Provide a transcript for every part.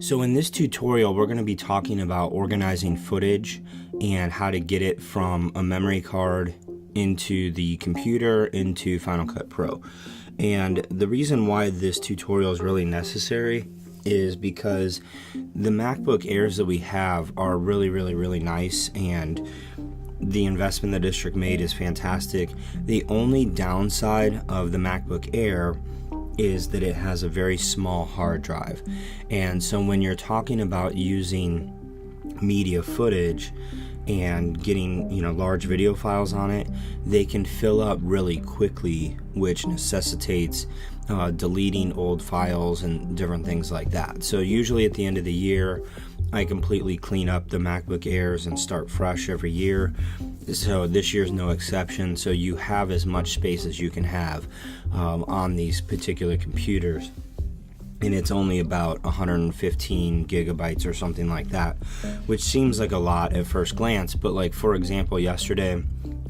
So in this tutorial, we're going to be talking about organizing footage and how to get it from a memory card into the computer into Final Cut Pro. And the reason why this tutorial is really necessary is because the MacBook Airs that we have are really nice, and the investment the district made is fantastic. The only downside of the MacBook Air is that it has a very small hard drive. And so when you're talking about using media footage and getting, large video files on it, they can fill up really quickly, which necessitates deleting old files and different things like that. So usually at the end of the year, I completely clean up the MacBook Airs and start fresh every year. So this year's no exception. So you have as much space as you can have on these particular computers. And it's only about 115 gigabytes or something like that, which seems like a lot at first glance. But like, for example, yesterday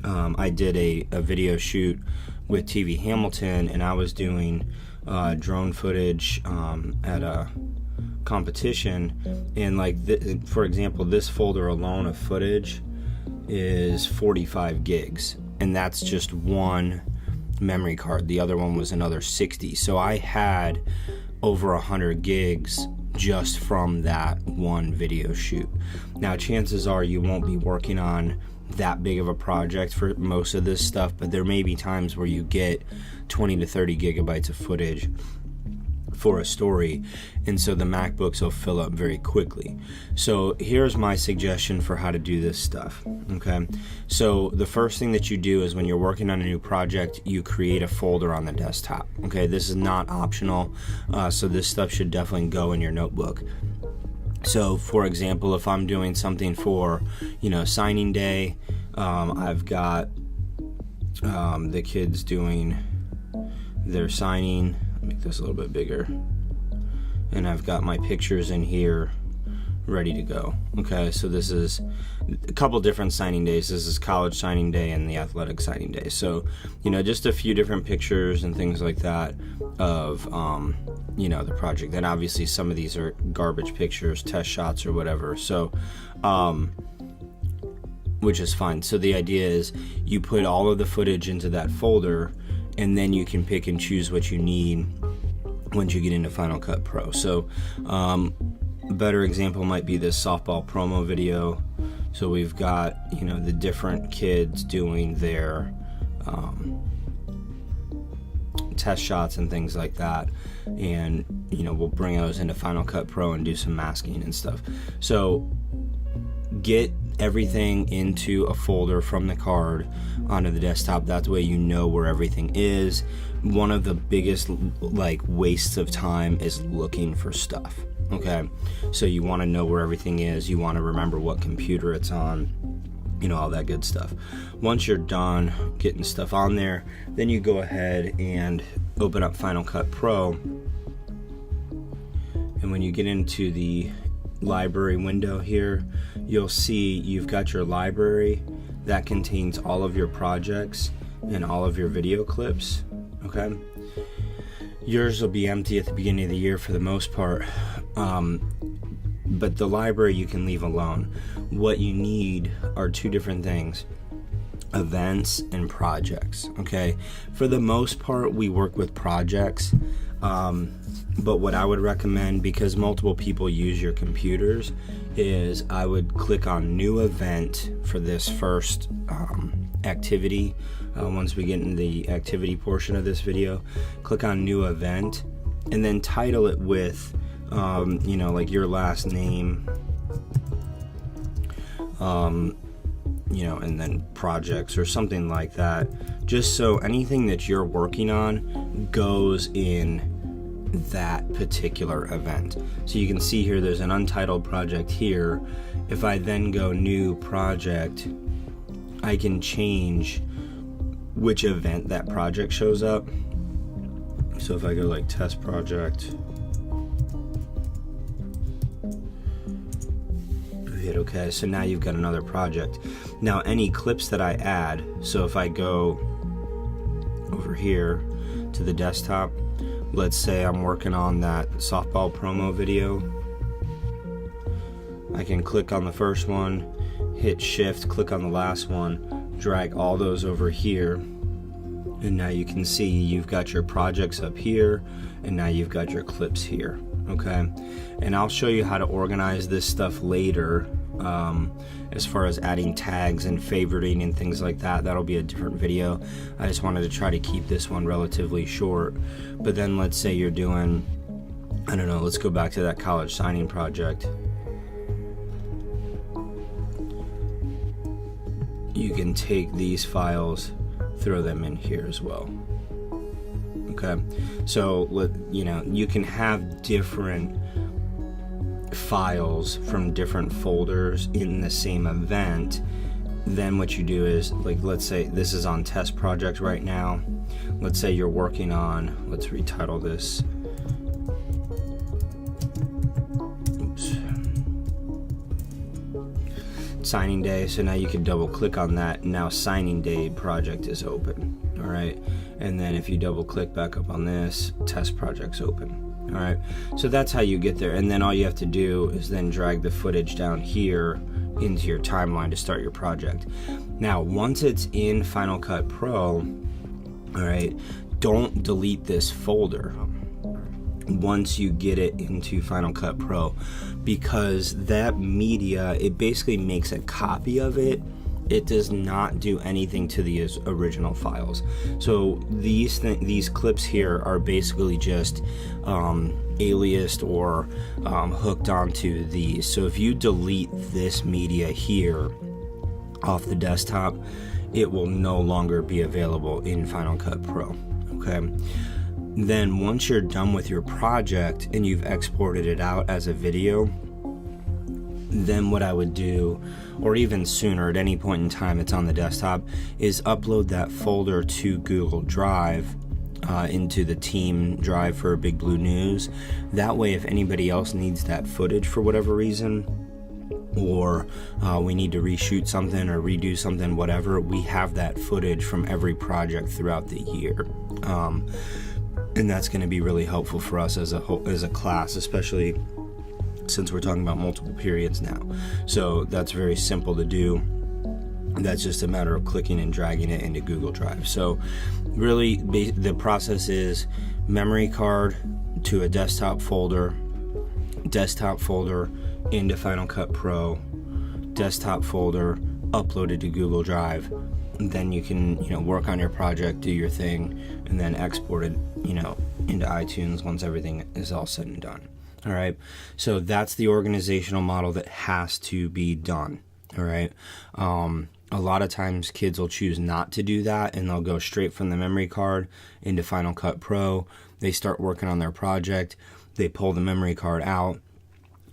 I did a video shoot with TV Hamilton, and I was doing drone footage at a competition, and for example, this folder alone of footage is 45 gigs, and that's just one memory card. The other one was another 60. So I had over 100 gigs just from that one video shoot. Now, chances are you won't be working on that big of a project for most of this stuff, but there may be times where you get 20 to 30 gigabytes of footage for a story, and so the MacBooks will fill up very quickly. So here's my suggestion for how to do this stuff. Okay, so the first thing that you do is when you're working on a new project, you create a folder on the desktop. Okay, this is not optional, so this stuff should definitely go in your notebook. So for example, if I'm doing something for signing day, I've got the kids doing their signing. Make this a little bit bigger, and I've got my pictures in here ready to go. Okay, so this is a couple different signing days. This is college signing day and the athletic signing day. So just a few different pictures and things like that of the project. And obviously some of these are garbage pictures, test shots or whatever, so which is fine. So the idea is you put all of the footage into that folder, and then you can pick and choose what you need once you get into Final Cut Pro. So a better example might be this softball promo video. So we've got the different kids doing their test shots and things like that, and we'll bring those into Final Cut Pro and do some masking and stuff. So get everything into a folder from the card onto the desktop. That way you know where everything is. One of the biggest wastes of time is looking for stuff. Okay, so you want to know where everything is. You want to remember what computer it's on, all that good stuff. Once you're done getting stuff on there, then you go ahead and open up Final Cut Pro, and when you get into the library window here, you'll see you've got your library that contains all of your projects and all of your video clips. Okay, yours will be empty at the beginning of the year for the most part, but the library you can leave alone. What you need are two different things: events and projects. Okay, for the most part we work with projects, but what I would recommend, because multiple people use your computers, is I would click on new event for this first activity. Once we get into the activity portion of this video, click on new event and then title it with your last name, and then projects or something like that, just so anything that you're working on goes in that particular event. So you can see here there's an untitled project here. If I then go new project, I can change which event that project shows up. So if I go test project, duplicate. Okay, so now you've got another project. Now any clips that I add, so if I go over here to the desktop, let's say I'm working on that softball promo video, I can click on the first one, hit shift, click on the last one, drag all those over here, and now you can see you've got your projects up here, and now you've got your clips here. Okay, and I'll show you how to organize this stuff later, as far as adding tags and favoriting and things like that. That'll be a different video. I just wanted to try to keep this one relatively short. But then let's say you're doing, I don't know, let's go back to that college signing project. You can take these files, throw them in here as well. Okay, so you know, you can have different files from different folders in the same event. Then what you do is, like, let's say this is on test project right now. Let's say you're working on, let's retitle this. Oops. Signing day. So now you can double click on that. Now signing day project is open. All right. And then if you double click back up on this, test project's open. All right, so that's how you get there. And then all you have to do is then drag the footage down here into your timeline to start your project. Now, once it's in Final Cut Pro, all right, don't delete this folder once you get it into Final Cut Pro, because that media, it basically makes a copy of it. It does not do anything to the original files. So these clips here are basically just aliased or hooked onto these. So if you delete this media here off the desktop, it will no longer be available in Final Cut Pro. Okay. Then once you're done with your project and you've exported it out as a video, then what I would do, or even sooner, at any point in time it's on the desktop, is upload that folder to Google Drive, into the team drive for Big Blue News. That way, if anybody else needs that footage for whatever reason, or we need to reshoot something or redo something, whatever, we have that footage from every project throughout the year. And that's going to be really helpful for us as a class, especially since we're talking about multiple periods now. So that's very simple to do. That's just a matter of clicking and dragging it into Google Drive. So really the process is memory card to a desktop folder into Final Cut Pro, desktop folder uploaded to Google Drive. Then you can, work on your project, do your thing, and then export it, into iTunes once everything is all said and done. All right, so that's the organizational model that has to be done. All right, a lot of times kids will choose not to do that, and they'll go straight from the memory card into Final Cut Pro. They start working on their project, they pull the memory card out.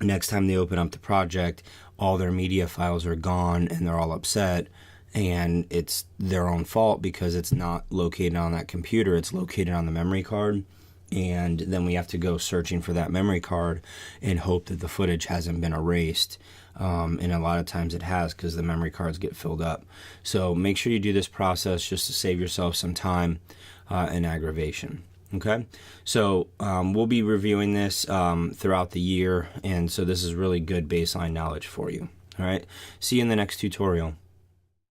Next time they open up the project, all their media files are gone, and they're all upset. And it's their own fault because it's not located on that computer, it's located on the memory card. And then we have to go searching for that memory card and hope that the footage hasn't been erased. And a lot of times it has, because the memory cards get filled up. So make sure you do this process just to save yourself some time and aggravation. Okay, so we'll be reviewing this throughout the year, and so this is really good baseline knowledge for you. All right, see you in the next tutorial.